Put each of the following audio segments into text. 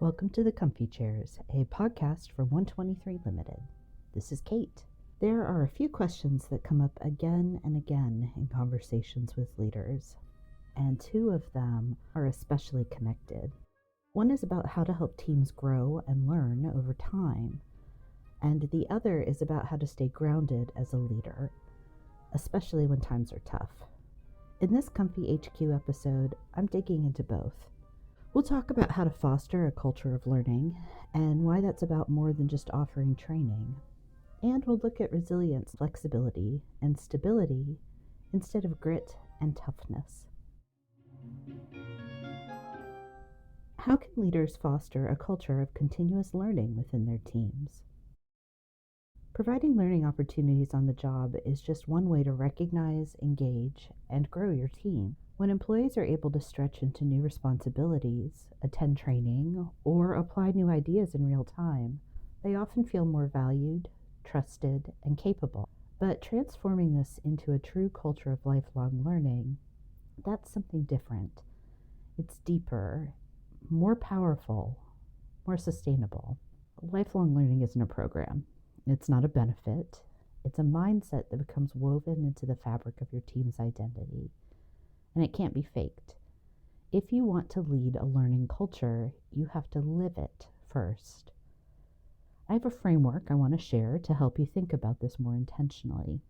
Welcome to the Comfy Chairs, a podcast from 123 Limited. This is Kate. There are a few questions that come up again and again in conversations with leaders, and two of them are especially connected. One is about how to help teams grow and learn over time, and the other is about how to stay grounded as a leader, especially when times are tough. In this comfyHQ episode, I'm digging into both. We'll talk about how to foster a culture of learning and why that's about more than just offering training. And we'll look at resilience, flexibility, and stability instead of grit and toughness. How can leaders foster a culture of continuous learning within their teams? Providing learning opportunities on the job is just one way to recognize, engage, and grow your team. When employees are able to stretch into new responsibilities, attend training, or apply new ideas in real time, they often feel more valued, trusted, and capable. But transforming this into a true culture of lifelong learning, that's something different. It's deeper, more powerful, more sustainable. Lifelong learning isn't a program. It's not a benefit. It's a mindset that becomes woven into the fabric of your team's identity. And it can't be faked. If you want to lead a learning culture, you have to live it first. I have a framework I want to share to help you think about this more intentionally.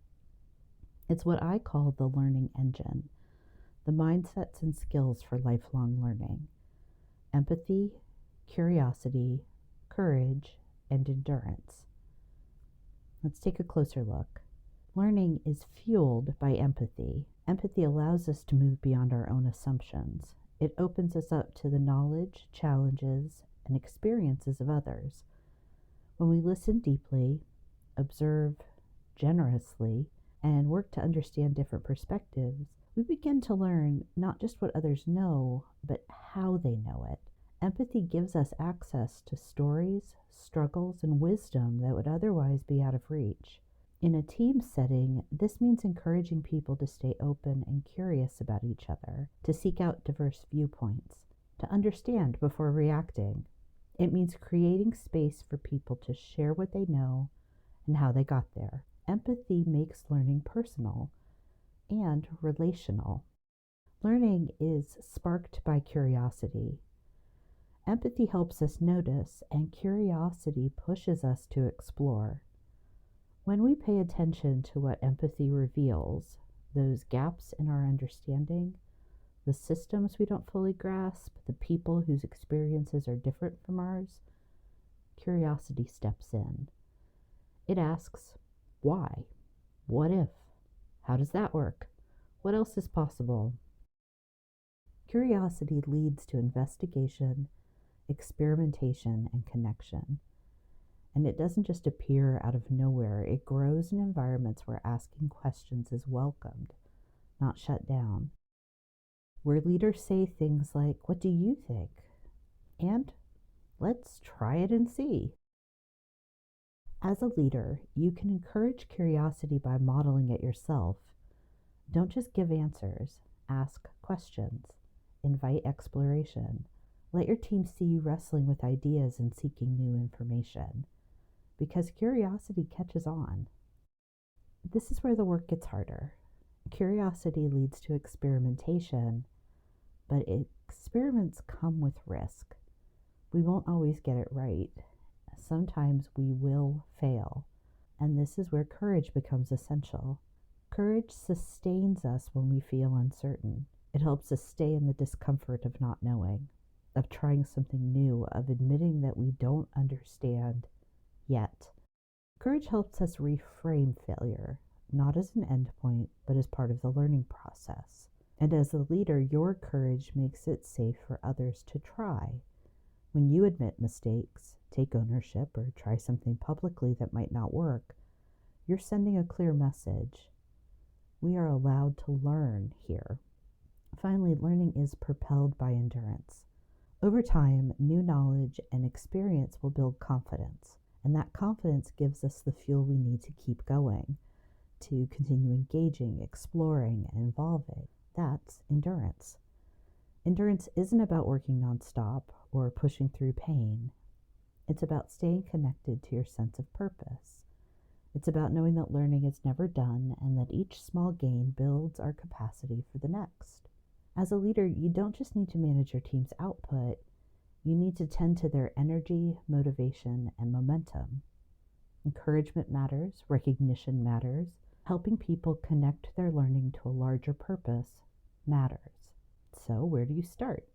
It's what I call the learning engine, the mindsets and skills for lifelong learning: empathy, curiosity, courage, and endurance. Let's take a closer look. Learning is fueled by empathy. Empathy allows us to move beyond our own assumptions. It opens us up to the knowledge, challenges, and experiences of others. When we listen deeply, observe generously, and work to understand different perspectives, we begin to learn not just what others know, but how they know it. Empathy gives us access to stories, struggles, and wisdom that would otherwise be out of reach. In a team setting, this means encouraging people to stay open and curious about each other, to seek out diverse viewpoints, to understand before reacting. It means creating space for people to share what they know and how they got there. Empathy makes learning personal and relational. Learning is sparked by curiosity. Empathy helps us notice, and curiosity pushes us to explore. When we pay attention to what empathy reveals, those gaps in our understanding, the systems we don't fully grasp, the people whose experiences are different from ours, curiosity steps in. It asks, why? What if? How does that work? What else is possible? Curiosity leads to investigation, experimentation, and connection. And it doesn't just appear out of nowhere. It grows in environments where asking questions is welcomed, not shut down. Where leaders say things like, "What do you think?" and "Let's try it and see." As a leader, you can encourage curiosity by modeling it yourself. Don't just give answers. Ask questions. Invite exploration. Let your team see you wrestling with ideas and seeking new information. Because curiosity catches on. This is where the work gets harder. Curiosity leads to experimentation, but experiments come with risk. We won't always get it right. Sometimes we will fail, and this is where courage becomes essential. Courage sustains us when we feel uncertain. It helps us stay in the discomfort of not knowing, of trying something new, of admitting that we don't understand yet. Courage helps us reframe failure, not as an endpoint, but as part of the learning process. And as a leader, your courage makes it safe for others to try. When you admit mistakes, take ownership, or try something publicly that might not work, you're sending a clear message. We are allowed to learn here. Finally, learning is propelled by endurance. Over time, new knowledge and experience will build confidence. And that confidence gives us the fuel we need to keep going, to continue engaging, exploring, and evolving. That's endurance. Endurance isn't about working nonstop or pushing through pain. It's about staying connected to your sense of purpose. It's about knowing that learning is never done and that each small gain builds our capacity for the next. As a leader, you don't just need to manage your team's output, you need to tend to their energy, motivation, and momentum. Encouragement matters, recognition matters, helping people connect their learning to a larger purpose matters. So, where do you start?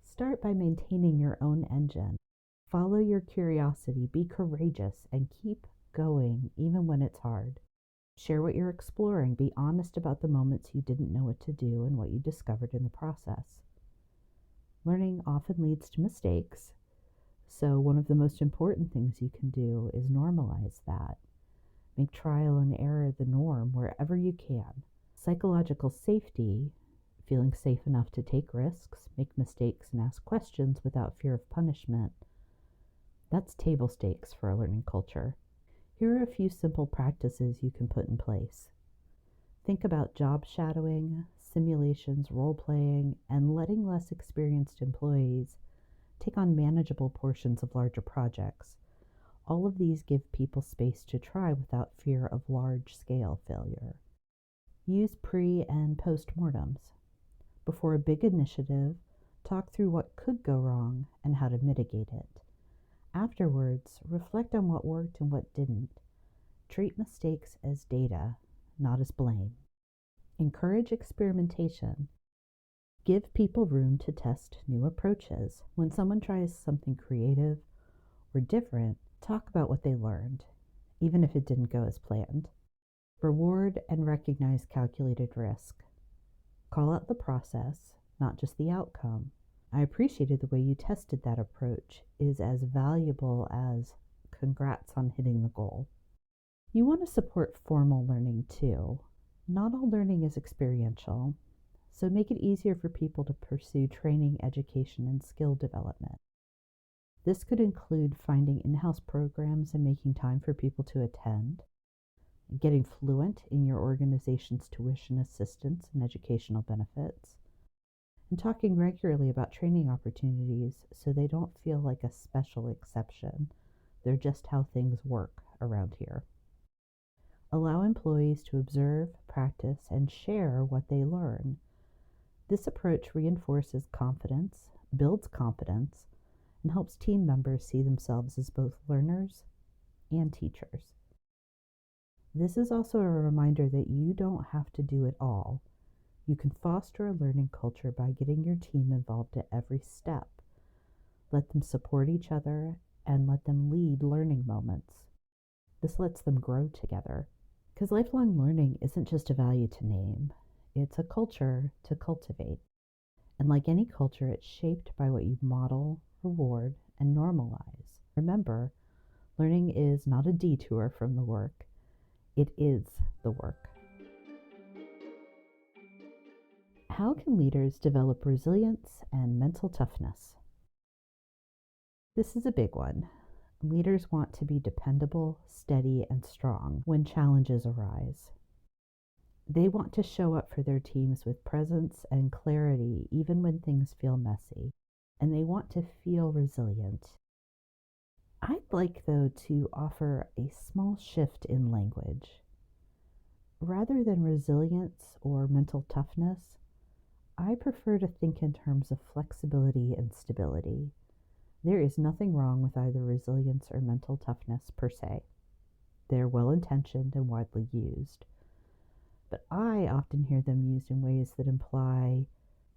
Start by maintaining your own engine. Follow your curiosity, be courageous, and keep going even when it's hard. Share what you're exploring. Be honest about the moments you didn't know what to do and what you discovered in the process. Learning often leads to mistakes, so one of the most important things you can do is normalize that. Make trial and error the norm wherever you can. Psychological safety, feeling safe enough to take risks, make mistakes, and ask questions without fear of punishment, that's table stakes for a learning culture. Here are a few simple practices you can put in place. Think about job shadowing, simulations, role-playing, and letting less experienced employees take on manageable portions of larger projects. All of these give people space to try without fear of large-scale failure. Use pre- and post-mortems. Before a big initiative, talk through what could go wrong and how to mitigate it. Afterwards, reflect on what worked and what didn't. Treat mistakes as data, not as blame. Encourage experimentation. Give people room to test new approaches. When someone tries something creative or different, talk about what they learned, even if it didn't go as planned. Reward and recognize calculated risk. Call out the process, not just the outcome. I appreciated the way you tested that approach is as valuable as congrats on hitting the goal. You want to support formal learning too. Not all learning is experiential, so make it easier for people to pursue training, education, and skill development. This could include finding in-house programs and making time for people to attend, getting fluent in your organization's tuition assistance and educational benefits, and talking regularly about training opportunities so they don't feel like a special exception. They're just how things work around here. Allow employees to observe, practice, and share what they learn. This approach reinforces confidence, builds competence, and helps team members see themselves as both learners and teachers. This is also a reminder that you don't have to do it all. You can foster a learning culture by getting your team involved at every step. Let them support each other and let them lead learning moments. This lets them grow together. Because lifelong learning isn't just a value to name, it's a culture to cultivate. And like any culture, it's shaped by what you model, reward, and normalize. Remember, learning is not a detour from the work, it is the work. How can leaders develop resilience and mental toughness? This is a big one. Leaders want to be dependable, steady, and strong when challenges arise. They want to show up for their teams with presence and clarity even when things feel messy, and they want to feel resilient. I'd like, though, to offer a small shift in language. Rather than resilience or mental toughness, I prefer to think in terms of flexibility and stability. There is nothing wrong with either resilience or mental toughness per se. They're well-intentioned and widely used. But I often hear them used in ways that imply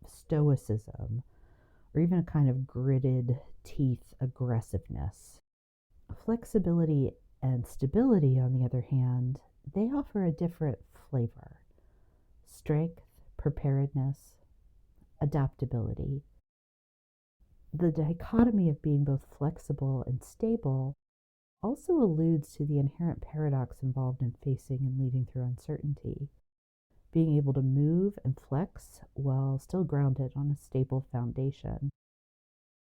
stoicism or even a kind of gritted teeth aggressiveness. Flexibility and stability, on the other hand, they offer a different flavor. Strength, preparedness, adaptability. The dichotomy of being both flexible and stable also alludes to the inherent paradox involved in facing and leading through uncertainty. Being able to move and flex while still grounded on a stable foundation.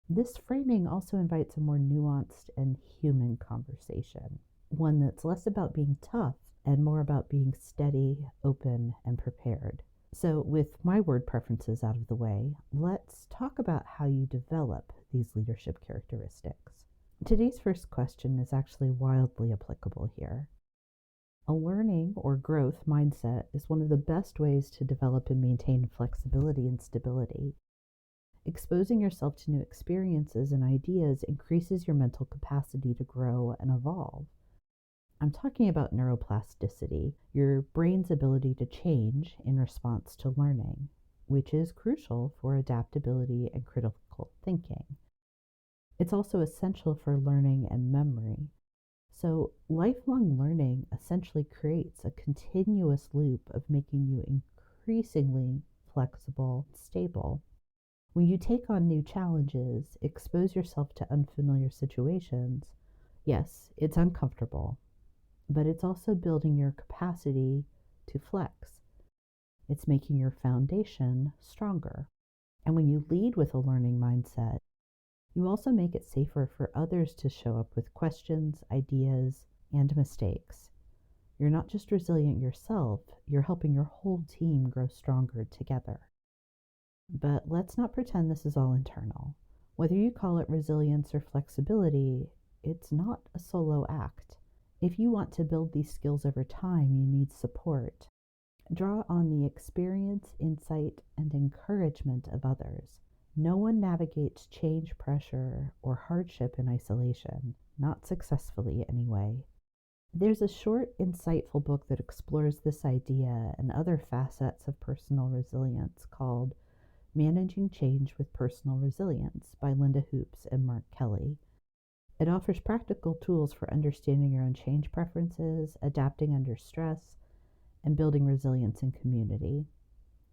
This framing also invites a more nuanced and human conversation, one that's less about being tough and more about being steady, open, and prepared. So, with my word preferences out of the way, let's talk about how you develop these leadership characteristics. Today's first question is actually wildly applicable here. A learning or growth mindset is one of the best ways to develop and maintain flexibility and stability. Exposing yourself to new experiences and ideas increases your mental capacity to grow and evolve. I'm talking about neuroplasticity, your brain's ability to change in response to learning, which is crucial for adaptability and critical thinking. It's also essential for learning and memory. So, lifelong learning essentially creates a continuous loop of making you increasingly flexible and stable. When you take on new challenges, expose yourself to unfamiliar situations, yes, it's uncomfortable, but it's also building your capacity to flex. It's making your foundation stronger. And when you lead with a learning mindset, you also make it safer for others to show up with questions, ideas, and mistakes. You're not just resilient yourself, you're helping your whole team grow stronger together. But let's not pretend this is all internal. Whether you call it resilience or flexibility, it's not a solo act. If you want to build these skills over time, you need support. Draw on the experience, insight, and encouragement of others. No one navigates change, pressure, or hardship in isolation, not successfully anyway. There's a short, insightful book that explores this idea and other facets of personal resilience called Managing Change with Personal Resilience by Linda Hoops and Mark Kelly. It offers practical tools for understanding your own change preferences, adapting under stress, and building resilience in community.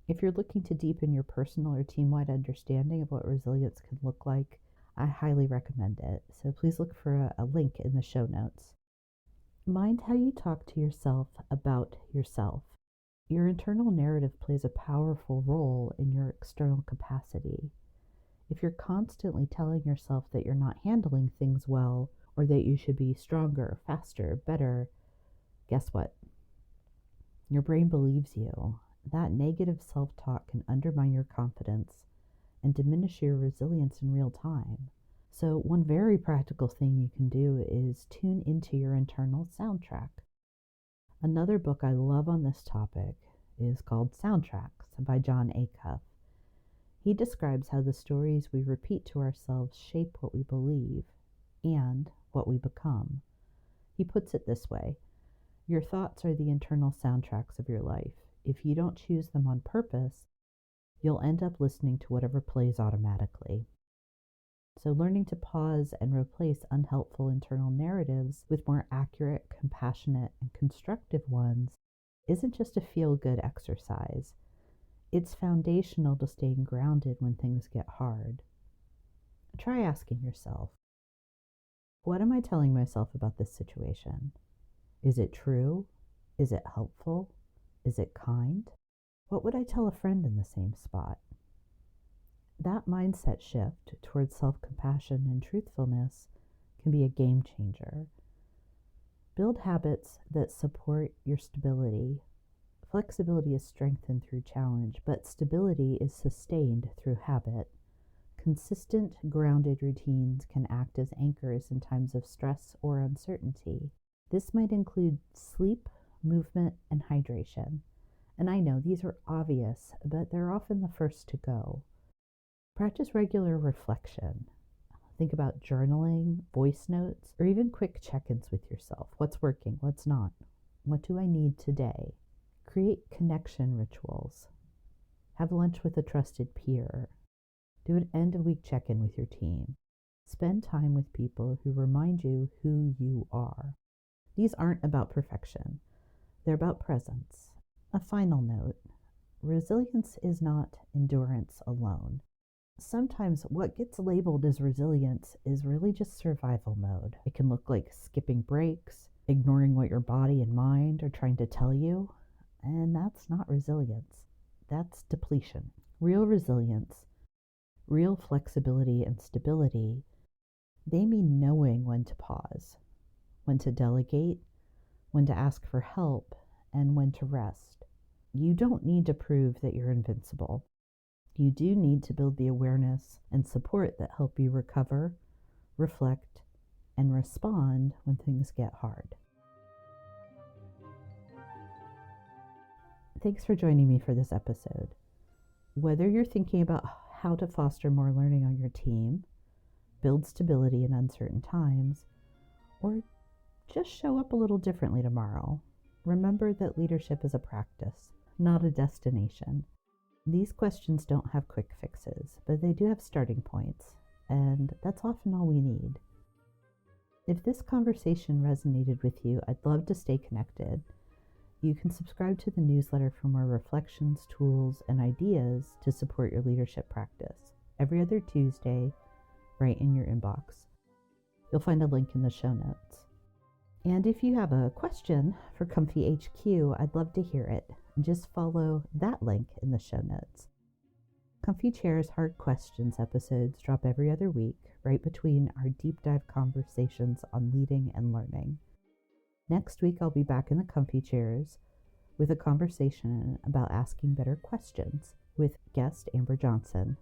If you're looking to deepen your personal or team-wide understanding of what resilience can look like, I highly recommend it. So please look for a link in the show notes. Mind how you talk to yourself about yourself. Your internal narrative plays a powerful role in your external capacity. If you're constantly telling yourself that you're not handling things well, or that you should be stronger, faster, better, guess what? Your brain believes you. That negative self-talk can undermine your confidence and diminish your resilience in real time. So one very practical thing you can do is tune into your internal soundtrack. Another book I love on this topic is called Soundtracks by John Acuff. He describes how the stories we repeat to ourselves shape what we believe and what we become. He puts it this way: your thoughts are the internal soundtracks of your life. If you don't choose them on purpose, you'll end up listening to whatever plays automatically. So learning to pause and replace unhelpful internal narratives with more accurate, compassionate, and constructive ones isn't just a feel-good exercise. It's foundational to staying grounded when things get hard. Try asking yourself, what am I telling myself about this situation? Is it true? Is it helpful? Is it kind? What would I tell a friend in the same spot? That mindset shift towards self-compassion and truthfulness can be a game changer. Build habits that support your stability. Flexibility is strengthened through challenge, but stability is sustained through habit. Consistent, grounded routines can act as anchors in times of stress or uncertainty. This might include sleep, movement, and hydration. And I know these are obvious, but they're often the first to go. Practice regular reflection. Think about journaling, voice notes, or even quick check-ins with yourself. What's working? What's not? What do I need today? Create connection rituals. Have lunch with a trusted peer. Do an end-of-week check-in with your team. Spend time with people who remind you who you are. These aren't about perfection. They're about presence. A final note: resilience is not endurance alone. Sometimes what gets labeled as resilience is really just survival mode. It can look like skipping breaks, ignoring what your body and mind are trying to tell you, and that's not resilience. That's depletion. Real resilience, real flexibility and stability, they mean knowing when to pause, when to delegate, when to ask for help, and when to rest. You don't need to prove that you're invincible. You do need to build the awareness and support that help you recover, reflect, and respond when things get hard. Thanks for joining me for this episode. Whether you're thinking about how to foster more learning on your team, build stability in uncertain times, or just show up a little differently tomorrow, remember that leadership is a practice, not a destination. These questions don't have quick fixes, but they do have starting points, and that's often all we need. If this conversation resonated with you, I'd love to stay connected. You can subscribe to the newsletter for more reflections, tools, and ideas to support your leadership practice every other Tuesday, right in your inbox. You'll find a link in the show notes. And if you have a question for comfyHQ, I'd love to hear it. Just follow that link in the show notes. Comfy Chair's Hard Questions episodes drop every other week, right between our deep dive conversations on leading and learning. Next week, I'll be back in the comfy chairs with a conversation about asking better questions with guest Amber Johnson.